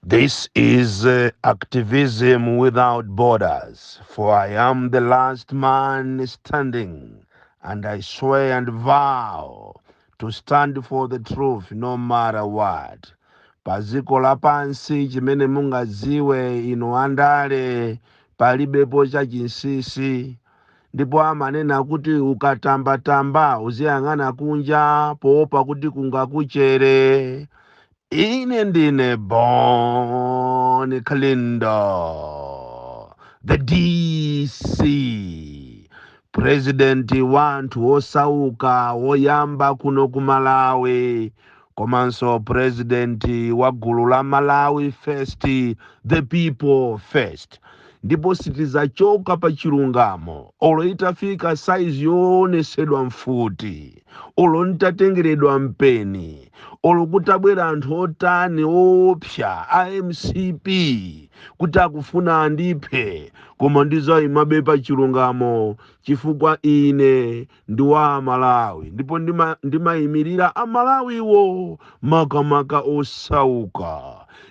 This is activism without borders, for I am the last man standing, and I swear and vow to stand for the truth no matter what. Paziko la pansi chimene mungaziwe inu andale palibepo chachinsisi, ndipo amanena kuti ukatambatamba uziyang'ana kunja poopa kuti kungakuchere. Ine ndine born Kalindo, the DC, president wanthu osauka woyamba kuno ku Malawi, komanso president wa gulu la Malawi first, the people first. Ndipo sitizachoka pa chilungamo olo itafika saizi yoonesedwa mfuti, olo nitatengeredwa mpeni, olo kutabwera anthu otani opsa AMCP kuti akufuna andiphe, koma ndizayima pa chilungamo chifukwa ine ndi wa Malawi, ndipo ndimayimirira Amalawiwo makamaka osauka.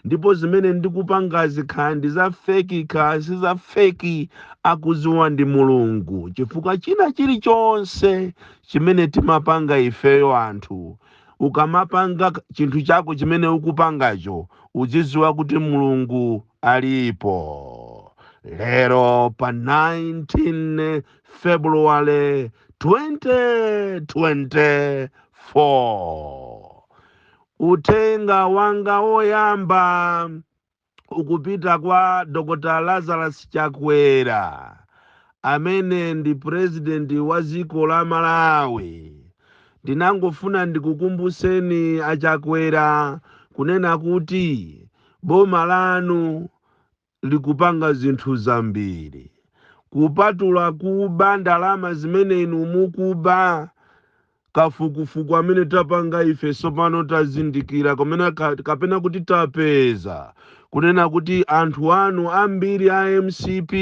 Ndipo zimene ndikupangazi khandi za feki kasi za feki, akuziwa ndi Mulungu, chifukwa china chilichonse chimene timapanga ifeyo anthu, ukamapanga chinthu chako chimene ukupangacho uziziwa kuti Mulungu alipo. Lero pa 19 February 2024, utenga wanga oyamba ukupita kwa Dr. Lazarus Chakwela, amene ndi president wa dziko la Malawi. Ndinangofuna ndikukumbuseni Achakwela kunena kuti boma lanu likupanga zinthu zambiri, kupatula kuba ndalama zimene inu mukuba. Kafukufuku amene tapanga ife sopano tazindikira kapena kuti tapeza kunena kuti anthu anu ambiri a MCP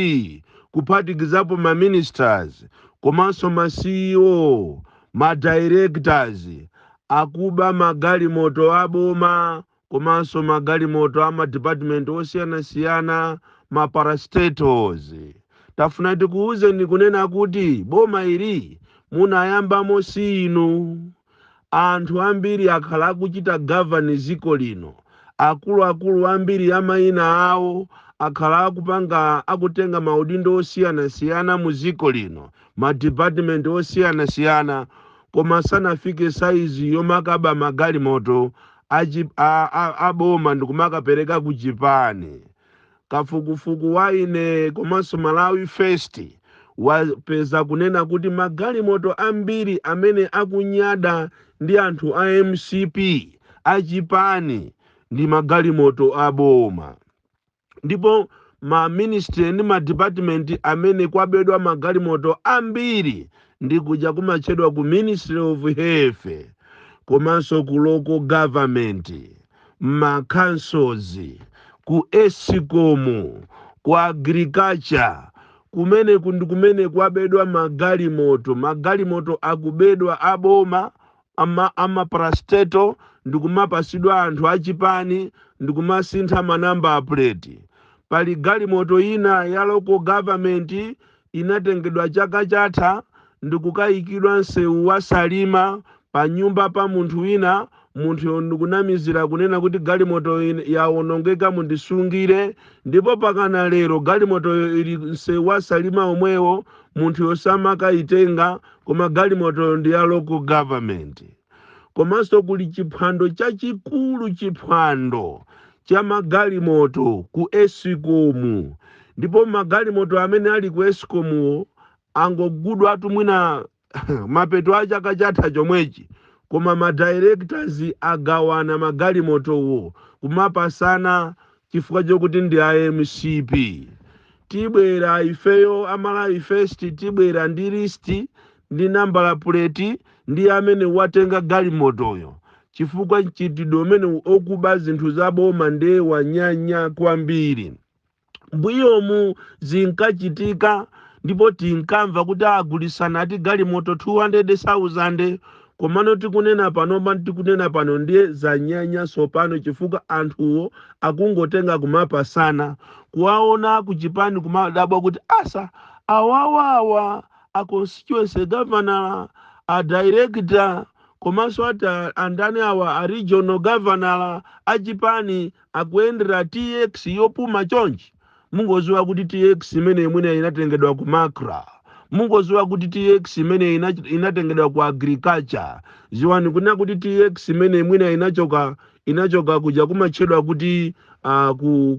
kuphatikizapo ma ministers komanso ma CEO, ma directors akuba magalimoto a boma komanso magalimoto a ma department osiyanasiyana, ma parastatals. Tafuna tikuwuzeni kunena kuti boma ili munayambamo sinu. Anthu ambiri akhala kuchita govern ziko lino, akuluakulu ambiri amayina awo akhala akutenga maudindo osiyanasiyana mu ziko lino, ma department osiyanasiyana, koma sanafike saizi yomakaba magalimoto aboma ndikumakapereka ku Japan. Kafukufuku waine komanso Malawi first wapeza kunena kuti magalimoto ambiri amene akunyada ndi anthu a MCP a Japan ndi magalimoto aboma. Ndipo ma ministry ndi ma department amene kwabedwa magalimoto ambiri ndi kuja kumachedwa ku Ministry of Health, komanso ku local government, ma councils, ku Escom, ku agriculture, kumene kwabedwa magalimoto akubedwa aboma ama parastatal ndikumapasidwa anthu a Japan ndikumasintha manamba plate. Pali galimoto ina ya local government inatengedwa chaka chatha ndikukayikidwa nsewu wa Salima pa nyumba pa munthu wina. Munthu ndikunamizira kunena kuti galimoto yawonongeka mundisungire, ndipo pakana lero galimoto ili nsewu wa Salima omwewo munthu yosamakayitenga, koma galimoto ndi ya local government. Komanso kuli chiphwando chachikulu, chiphwando cha magalimoto ku Escom, ndipo magalimoto amene ali ku Escom angogudwa atumwina mapeto a chaka chatha chomwechi, koma ma directors agawana magalimotowo kumapasana chifukwa chokuti ndi AMCP. Tibwera ifeyo Amalawi first, tibwera ndi list ndi nambala plate ndi amene watenga galimotoyo, chifukwa chitidwe umene okuba zinthu za boma ndi wanyanya kwambiri. Mbuyomu zinkachitika ndipo tinkamva kuti agulisana ati galimoto 200,000 komano tikunena pano ndiye zanyanya sopano chifukwa anthuwo akungotenga kumapasana kuwaona kuchipani kumadabwa kuti asa awawawa a constituency governor a director komanso ati andani awa a regional governor achipani akuyendera tx yopuma chonchi. Mungoziwa kuti tx imene imwene inatengedwa ku macra, mungoziwa kuti tx imene inatengedwa ku agriculture, ziwani kuna kuti tx imene imwene inachoka kuja kumatchedwa kuti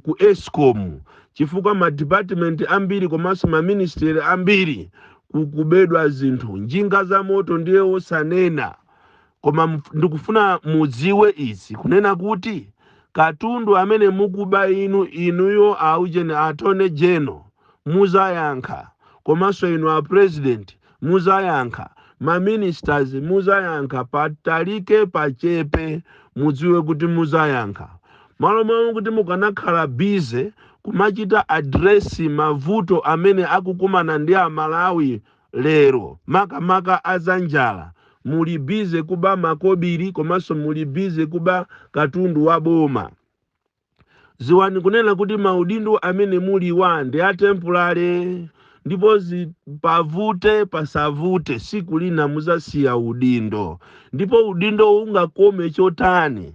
ku escom chifukwa ma department ambiri komanso ma ministry ambiri kukubedwa zinthu njinga za moto ndiye osanena. Koma ndikufuna mudziwe izi kunena kuti katundu amene mukuba inuyo aujene attorney general muzayankha, komanso inu a president muzayankha, ma ministers muzayankha, patalike pachepe mudziwe kuti muzayankha. Malo kuti mukanakhala bize kumachita adresi mavuto amene akukumana ndi amalawi lero makamaka azanjala, muli bize kuba makobiri komanso muli bize kuba katundu wa boma. Ziwani kunena kuti maudindo amene muli wa ndi atemporary, ndipo pavute pasavute siku lina muzasiya udindo, ndipo udindo ungakome chotani,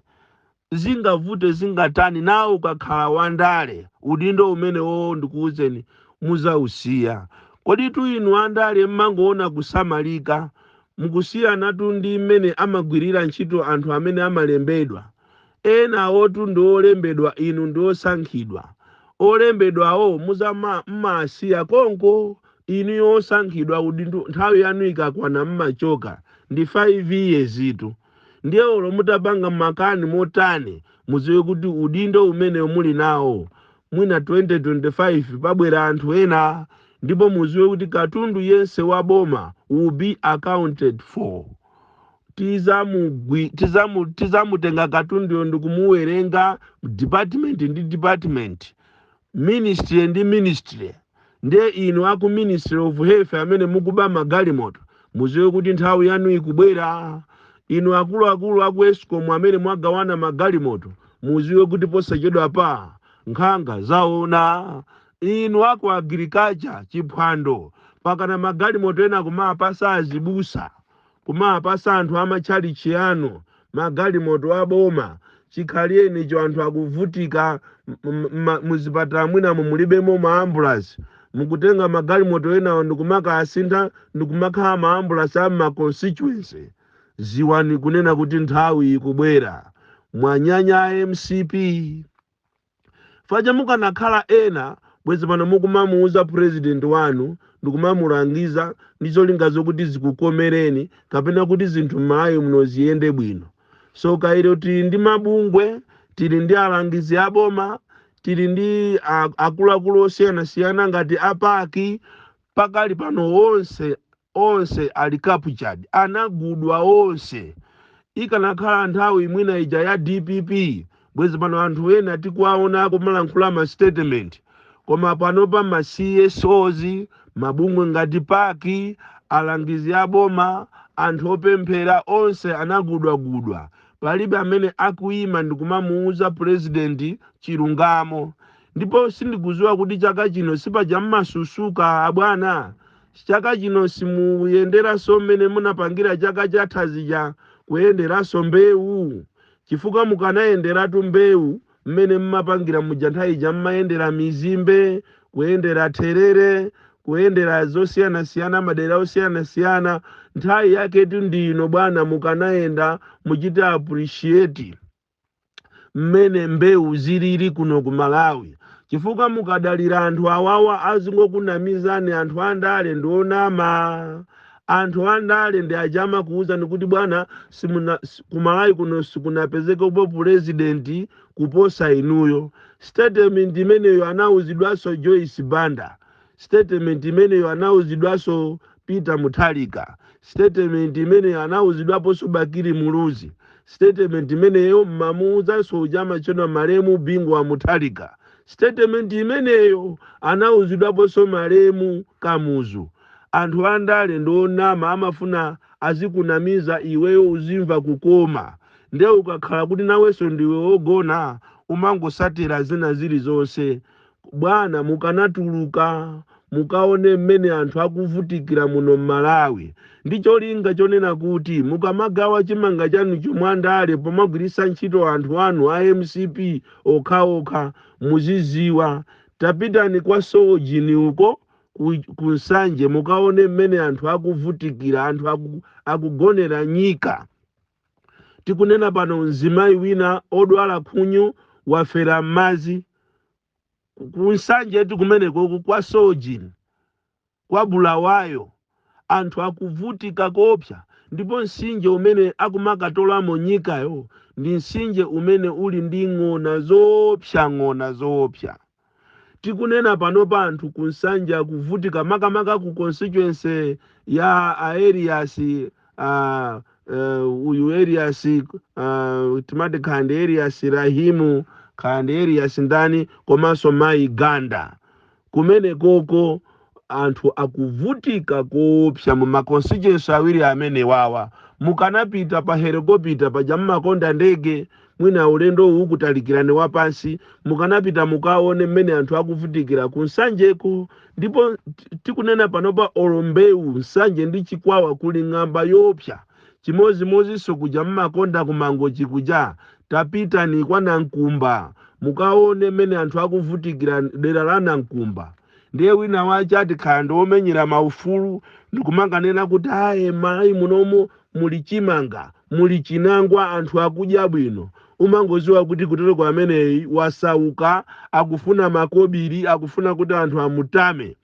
zingavute zingatani, nawo ukakhala wandale udindo umene ndikuuzeni muzausiya. Kodi tu inu andale mmangoona kusamalika mukusiyana tu ndi mmene amagwirira ntchito anthu amene amalembedwa. Ena otu ndi olembedwa, inu ndi osankhidwa. Olembedwawo mmasiya konko, inu yosankhidwa udindo nthawi yanu ikakwana mmachoka ndi 5 years itu. Ndiye olo mutapanga makani motani muziwe kuti udindo umene muli nawo mwina 2025 pabwera anthu ena, ndipo muziwe kuti katundu yense wa boma will be accounted for. Tizamutenga katundu ndikumuwerenga department ndi department, ministry ndi ministry. Ndiye inu aku ministry of health amene mukuba magalimoto muziwe kuti nthawi yanu ikubwera. Inu akuluakulu aku escom amene mwagawana magalimoto muziwe kuti posachedwa pa nkhanga zaona. Inu aku agriculture chiphwando pakana magalimoto ena kumapasa azibusa, kumapasa anthu amatchalichi ano magalimoto aboma, chikhalieni cho anthu akuvutika muzipatala mwinamo mulibemo maambulance, mukutenga magalimoto enawo ndikumaka asintha ndikumakhala maambulance ama constituency. Ziwani kunena kuti nthawi ikubwera mwanyanya MCP. Faja mukanakhala ena bwezi pano mukumamuuza president wanu ndikumamulangiza ndizolinga zokuti zikukomereni kapena kuti zinthu m'Malawi muno ziyende bwino. So kairo tili ndi mabungwe, tili ndi alangizi aboma, tili ndi akuluakulu osiyanasiyana ngati apaki, pakali pano onse ali captured, anagudwa onse. Ikanakhala nthawi mwina ija ya DPP bwezi pano anthu ena tikuwaonako malankhula ma statement, koma panopa ma CSOs, mabungwe ngati paki, alangizi aboma, anthu opemphera onse anagudwagudwa. Palibe amene akuyima ndikumamuuza president chilungamo. Ndipo sindikuziwa kuti chaka chino sipaja mmasusuka abwana. Chaka chino simuyenderaso mmene munapangira chaka chatha kuyenderaso mbewu, chifukwa mukanayenderatu mbewu mmene mmapangira muja nthawi ija mmayendera mizimbe, kuyendera terere, kuyendera zosiyanasiyana madera osiyanasiyana. Nthawi yake ndino bwana mukanayenda muchita appreciate mmene mbewu zilili kuno ku Malawi. Chifukwa mukadalira anthu awawa azingokunamizani anthu andale ndionama. Anthu andale ndi ajama kuuza nikuti bwana ku Malawi kuno sikunapezeka upo president kuposa inuyo. Statement imeneyo anauzidwaso Joyce Banda, statement imeneyo anauzidwaso Peter Mutharika, statement imeneyo anauzidwapo Subakiri Muluzi, statement imeneyo mamuuza sojama chona Malemu Bingu wa Mutharika, statement imeneyo anauzidwapo so Malemu Kamuzu. anthu andale ndionama amafuna azikunamiza iweyo uzimva kukoma, nde ukakhala kuti nawenso ndiwe wogona umangosatira zina zilizonse. Bwana mukanatuluka mukaone mmene anthu akuvutikira muno m'Malawi, ndi cholinga chonena kuti mukamagawa chimanga chanu chomwandale pomagwiritsa ntchito anthu anu a MCP okhaokha muziziwa. Tapitani kwa Sojini uko kunsanje mukaone mmene anthu akuvutikira, anthu akugonera nyika. Tikunena pano mzimayi wina odwala khunyu wafera m'madzi kunsanje tikumeneko kwa Sojini kwa Bulawayo, anthu akuvutika kopsa. Ndipo msinje umene akumakatolamo nyikayo ndi msinje umene uli ndi ng'ona zoopsa. Tikunena pano pa anthu kunsanje akuvutika makamaka ku constituency ya areas uyu areas timati khande areas Rahimu, khande areas ndani komanso mayi Ganda. Kumene koko anthu akuvutika kopsa mu maconstituency awiri amene wawa. Mukanapita pa helikopita paja mmakonda ndege mwina ulendo uwu kutalikirani wapansi, mukanapita mukaone mmene anthu akuvutikira kunsanjeko. Ndipo tikunena panopa Olombeu nsanje ndi Chikwawa kuli ng'amba yopsa chimozimozinso kuja mmakonda kumangochi kuja. Tapitani kwa Nankumba mukaone mmene anthu akuvutikira dera la Nankumba. Ndiye wina wache ati khanda omenyera maufulu ndikumanganena kuti aye Malawi munomo muli chimanga muli chinangwa anthu akudya bwino. Umangoziwa kuti kutero kwa ameneyi wasauka, akufuna makobiri, akufuna kuti anthu amutame.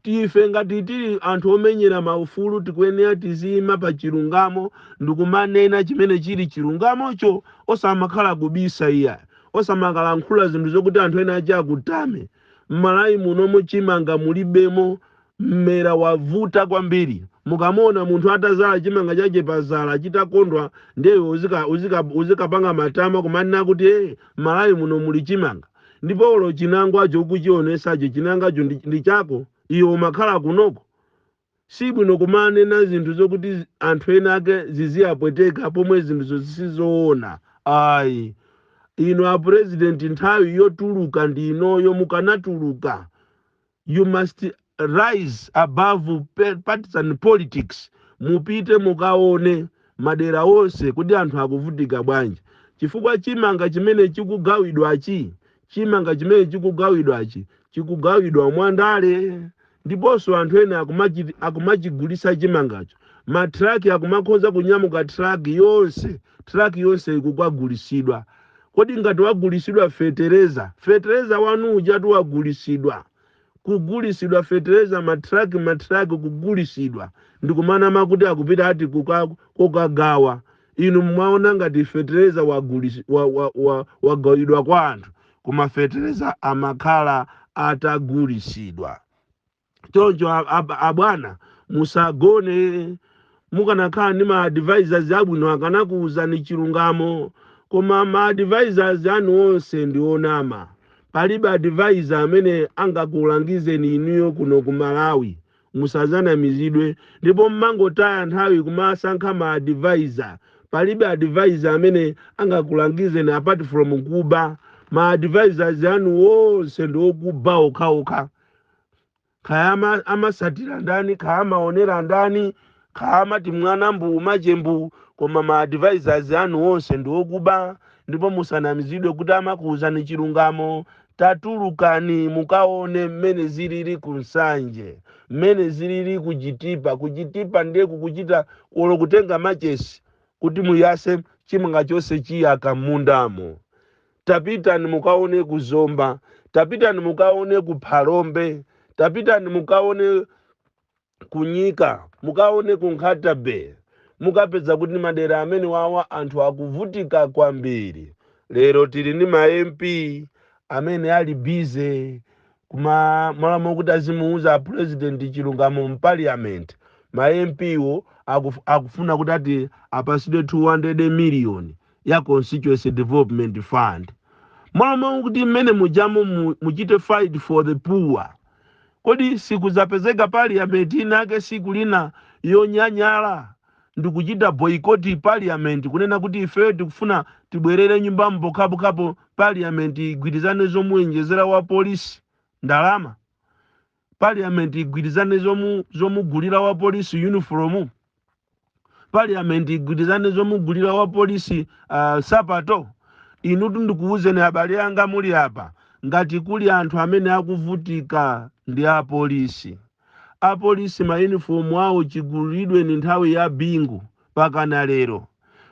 Tife ngati tili anthu omenyera maufulu tikuyenera tizima pa chilungamo ndikumanena chimene chili chilungamocho, osamakhala kubisa iya, osamalankhula zinthu zokuti anthu ena aja akutame. M'Malawi munomo chimanga mulibemo, mmera wavuta kwambiri. Mukamona munthu atazala chimanga chache pazala chitakondwa ndiye uzikapanga matama kumanena kuti Malawi muno muli chimanga. Ndipo olo chinangwacho kuchionesacho chinangacho ndi chako iwe umakhala kunoko. Si bwino kumanena zinthu zokuti anthu ena ake ziziyapweteka pomwe zinthu zisizoona. Ayi ino a president nthawi yotuluka ndi inoyo. Mukanatuluka you must rise above partisan politics. Mupite mukaone madera onse kuti anthu akuvutika bwanji. Chifukwa chimanga chimene chikugawidwachi, chimanga chimene chikugawidwachi chikugawidwa mwandale. Ndiponso anthu ena akumachigulisa chimangacho. Matraki akumakhoza kunyamuka traki yonse ikukagulisidwa. Kodi ngati wagulisidwa fetereza wanu ujatu wagulisidwa. Kugulisidwa fetereza matraki kugulisidwa. Ndikumana makuti akupita ati kukagawa. Inu mwaona ngati fetereza wagawidwa kwa anthu. Kuma fetereza amakhala atagulisidwa. Choncho abwana musagone. Mukanakhala ndi ma advisors abwino akanakuwuzani chilungamo. Koma ma advisors anu onse ndi onama. Palibe advisor amene angakulangizeni inuyo kuno ku Malawi. Musazanamizidwe. Ndipo mmangotaya nthawi kumasankha ma advisor. Palibe advisor amene angakulangizeni apart from kuba. Ma advisors anu onse ndi okuba okhaokha. Kaya amasatira ndani, kaya amaonera ndani, kaya amati mwana mbu machembu. Koma ma advisors anu onse ndi okuba. Ndipo musanamizidwe kuti amakuwuzani chilungamo. Tatulukani mukaone mmene zilili kunsanje, mmene zilili kuchitipa ndiye kukuchita olo kutenga machesi kuti muyase chimanga chonse chiyaka mundamo. Tapitani mukaone kuzomba, tapitani mukaone kuphalombe, tapitani mukaone kunyika, mukaone kunkhatabe. Mukapeza kuti madera amene wawa anthu akuvutika kwambiri. Lero tili ndi ma MP amene ali busy kumalamulo kuti azimuuza president chilungamo mu parliament. Ma MP wo akufuna kuti ati apasidwe 200 million ya constituency development fund. Malamulo kuti mmene mujamo muchite fight for the poor. kodi sikuzapezeka parliament inake siku lina yonyanyala ndikuchita boycott parliament kunena kuti ifeyo tikufuna tibwerere nyumbamo pokhapokhapo parliament igwirizane zomuwenjezera wa polisi ndalama, parliament igwirizane zomugulira wa polisi uniform, parliament igwirizane zomugulira wa polisi sapato. Inutu ndikuwuzeni abale anga muli apa, ngati kuli anthu amene akuvutika ndi apolisi. Apolisi ma uniform awo chigulidwe ni nthawi ya bingu pakana lero.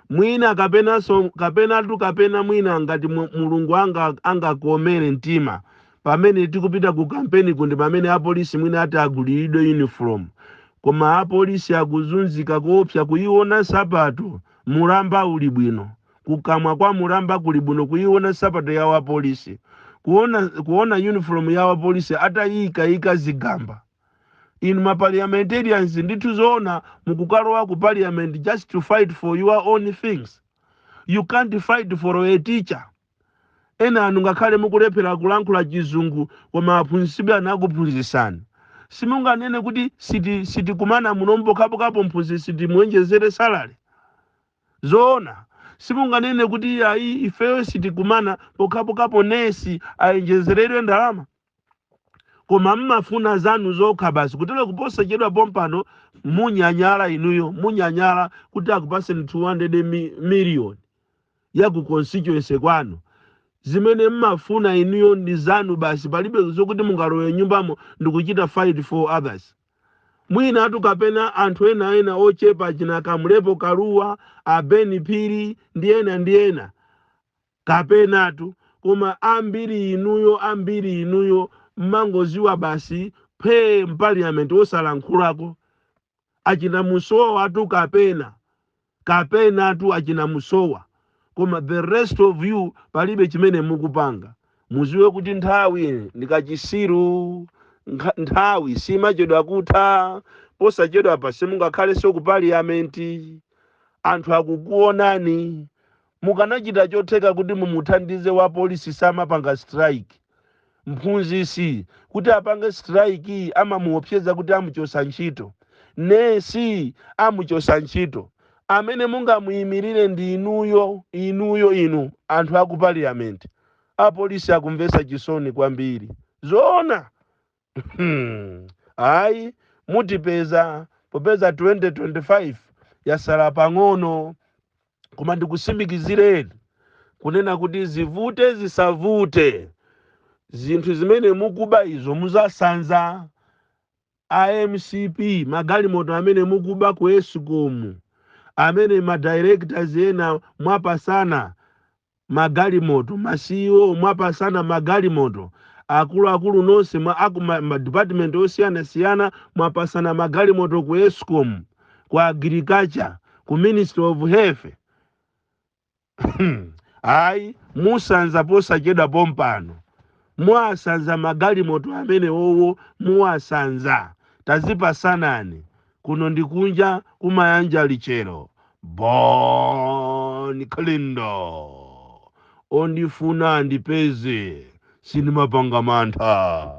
Mwina kapena mwina ngati mulungu angakomere mtima pamene tikupita ku kampeni kundi pamene apolisi mwina ati agulidwe uniform. Koma apolisi akuzunzika kuopsa kuiona sapato mulamba uli bwino. Kukamwa kwa mulamba kuli bwino kuiona sapato ya apolisi. Kuona uniform ya apolisi atayika zigamba. In my parliamentarians ndithu zoona mukukalowa ku parliament just to fight for your own things. You can't fight for a teacher. Ena anu ngakhale mukulephera kulankhula chizungu koma aphunzitsi anakuphunzitsani. Simunganene kuti siti kumana munombo kapo mphunzitsi siti muenjezere salary. Zoona simunganene kuti ayi ifeyo siti kumana pokapo nesi aenjezeredwe ndalama. Koma mmafuna zanu zokha basi kutelo kuposa chedwa pompano munyanyala inuyo munyanyala kuti akupase 200 million ya ku constituency kwanu. Zimene mmafuna inuyo ndi zanu basi palibe zokuti mungalowe nyumbamo ndikuchita fight for others. Mwina atu kapena anthu ena ochepa china Kamlepo Kaluwa, Abeni Phiri ndi ena kapena atu koma ambiri inuyo mmangoziwa basi phe parliament osalankhulako achina musowa atu kapena atu achina musowa. Koma the rest of you palibe chimene mukupanga. Muziwe kuti nthawi ndikachisiru, nthawi simachedwa kutha, posachedwa pa simungakhale so ku parliament. Anthu akukuonani mukanachita chotheka kuti mumuthandize wa polisi samapanga strike. Mphunzitsi kuti apange strike amamuopseza kuti amuchosa ntchito. Nesi amuchosa ntchito. Amene mungamuyimirire ndi inu anthu aku parliament. Apolisi akumvesa chisoni kwambiri. Zoona. Ayi mutipeza popeza 2025 yasala pang'ono koma ndikusimikizireni kunena kuti zivute zisavute zinthu zimene mukuba izo muzasanza. AMCP magalimoto amene mukuba ku Eskom, amene ma directors ena mwapasana magalimoto, CEO mwapasana magalimoto, akulu nonse ma department osiyana mwapasana magalimoto ku Eskom, ku agriculture, ku Ministry of Health. Ayi musanza posachedwa pompano. Mwasanza magalimoto amene owo muwasanza. Tazipasanani kuno ndikunja kumayanja lichero. Boni Kalindo ondifuna ndipeze sinimapanga mantha.